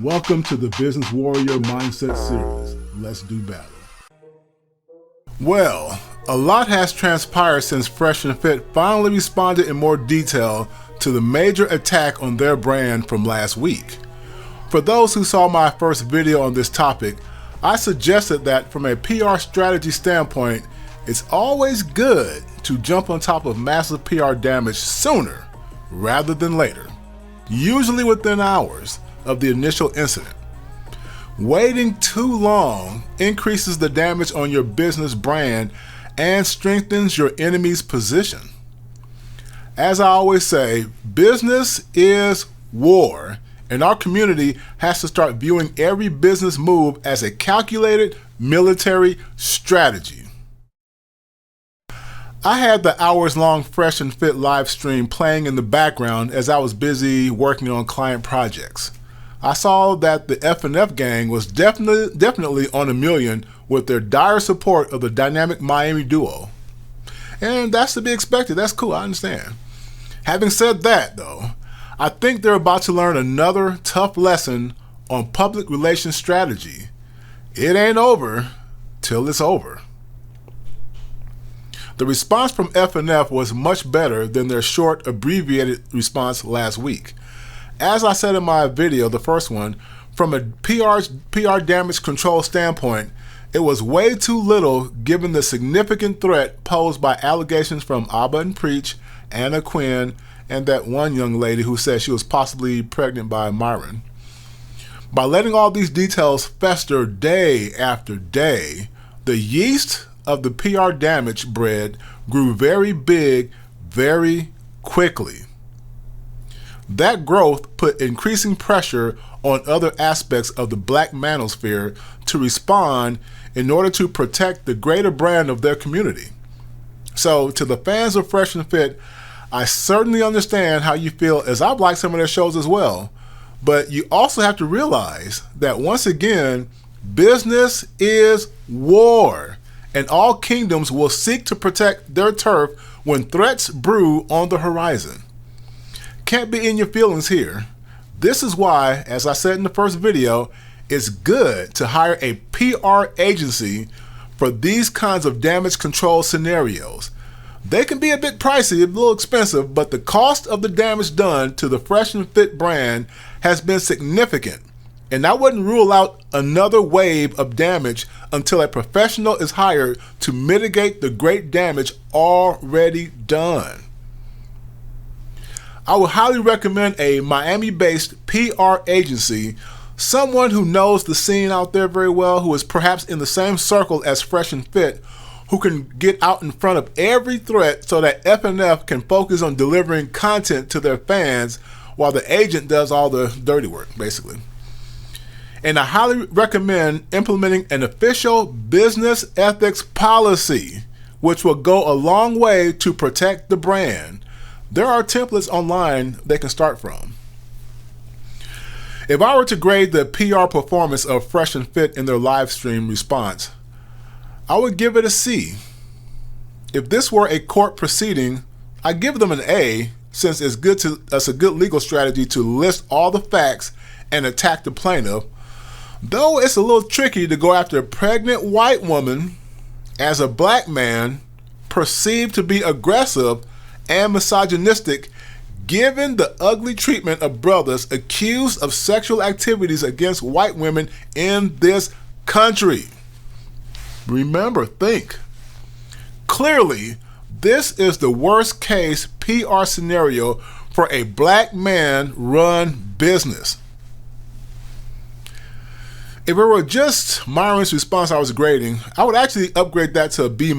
Welcome to the Business Warrior Mindset Series. Let's do battle. Well, a lot has transpired since Fresh and Fit finally responded in more detail to the major attack on their brand from last week. For those who saw my first video on this topic, I suggested that from a PR strategy standpoint, it's always good to jump on top of massive PR damage sooner rather than later, usually within hours of the initial incident. Waiting too long increases the damage on your business brand and strengthens your enemy's position. As I always say, business is war, and our community has to start viewing every business move as a calculated military strategy. I had the hours-long Fresh and Fit live stream playing in the background as I was busy working on client projects. I saw that the F&F gang was definitely on a million with their dire support of the dynamic Miami duo. And that's to be expected. That's cool. I understand. Having said that, though, I think they're about to learn another tough lesson on public relations strategy. It ain't over till it's over. The response from F&F was much better than their short, abbreviated response last week. As I said in my video, the first one, from a PR damage control standpoint, it was way too little given the significant threat posed by allegations from Abba and Preach, Anna Quinn, and that one young lady who said she was possibly pregnant by Myron. By letting all these details fester day after day, the yeast of the PR damage bread grew very big very quickly. That growth put increasing pressure on other aspects of the black manosphere to respond in order to protect the greater brand of their community. So to the fans of Fresh and Fit, I certainly understand how you feel, as I've liked some of their shows as well. But you also have to realize that once again, business is war, and all kingdoms will seek to protect their turf when threats brew on the horizon. Can't be in your feelings here. This is why, as I said in the first video, it's good to hire a PR agency for these kinds of damage control scenarios. They can be a bit pricey, a little expensive, but the cost of the damage done to the Fresh and Fit brand has been significant. And I wouldn't rule out another wave of damage until a professional is hired to mitigate the great damage already done. I would highly recommend a Miami-based PR agency, someone who knows the scene out there very well, who is perhaps in the same circle as Fresh and Fit, who can get out in front of every threat so that F&F can focus on delivering content to their fans while the agent does all the dirty work, basically. And I highly recommend implementing an official business ethics policy, which will go a long way to protect the brand. There are templates online they can start from. If I were to grade the PR performance of Fresh and Fit in their live stream response, I would give it a C. If this were a court proceeding, I'd give them an A, since it's a good legal strategy to list all the facts and attack the plaintiff, though it's a little tricky to go after a pregnant white woman as a black man perceived to be aggressive and misogynistic, given the ugly treatment of brothers accused of sexual activities against white women in this country. Remember, think. Clearly, this is the worst case PR scenario for a black man-run business. If it were just Myron's response I was grading, I would actually upgrade that to a B-.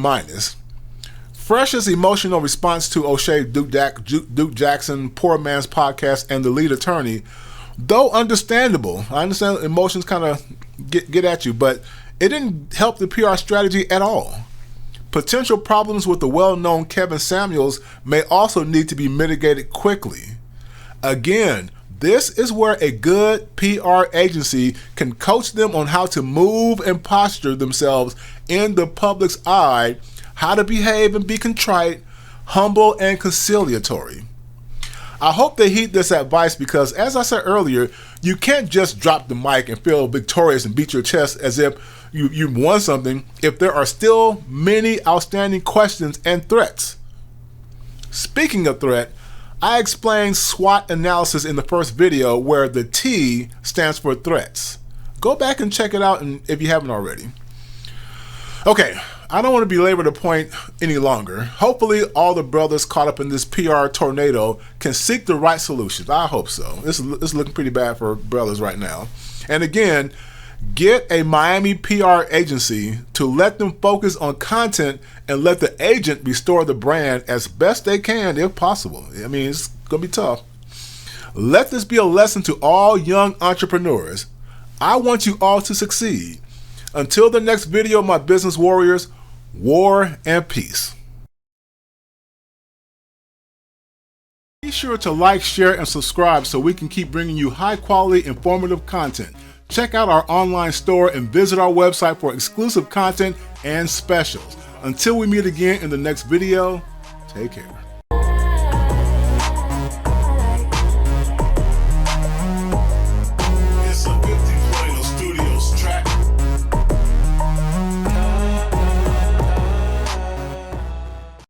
Fresh's emotional response to O'Shea Duke Jackson, Poor Man's Podcast, and the lead attorney, though understandable, I understand emotions kind of get at you, but it didn't help the PR strategy at all. Potential problems with the well-known Kevin Samuels may also need to be mitigated quickly. Again, this is where a good PR agency can coach them on how to move and posture themselves in the public's eye, how to behave and be contrite, humble, and conciliatory. I hope they heed this advice because, as I said earlier, you can't just drop the mic and feel victorious and beat your chest as if you won something if there are still many outstanding questions and threats. Speaking of threat, I explained SWOT analysis in the first video where the T stands for threats. Go back and check it out if you haven't already. Okay, I don't want to belabor the point any longer. Hopefully all the brothers caught up in this PR tornado can seek the right solutions. I hope so. This is looking pretty bad for brothers right now. And again, get a Miami PR agency to let them focus on content and let the agent restore the brand as best they can if possible. I mean, it's going to be tough. Let this be a lesson to all young entrepreneurs. I want you all to succeed. Until the next video, my business warriors, war and peace. Be sure to like, share, and subscribe so we can keep bringing you high-quality, informative content. Check out our online store and visit our website for exclusive content and specials. Until we meet again in the next video, take care.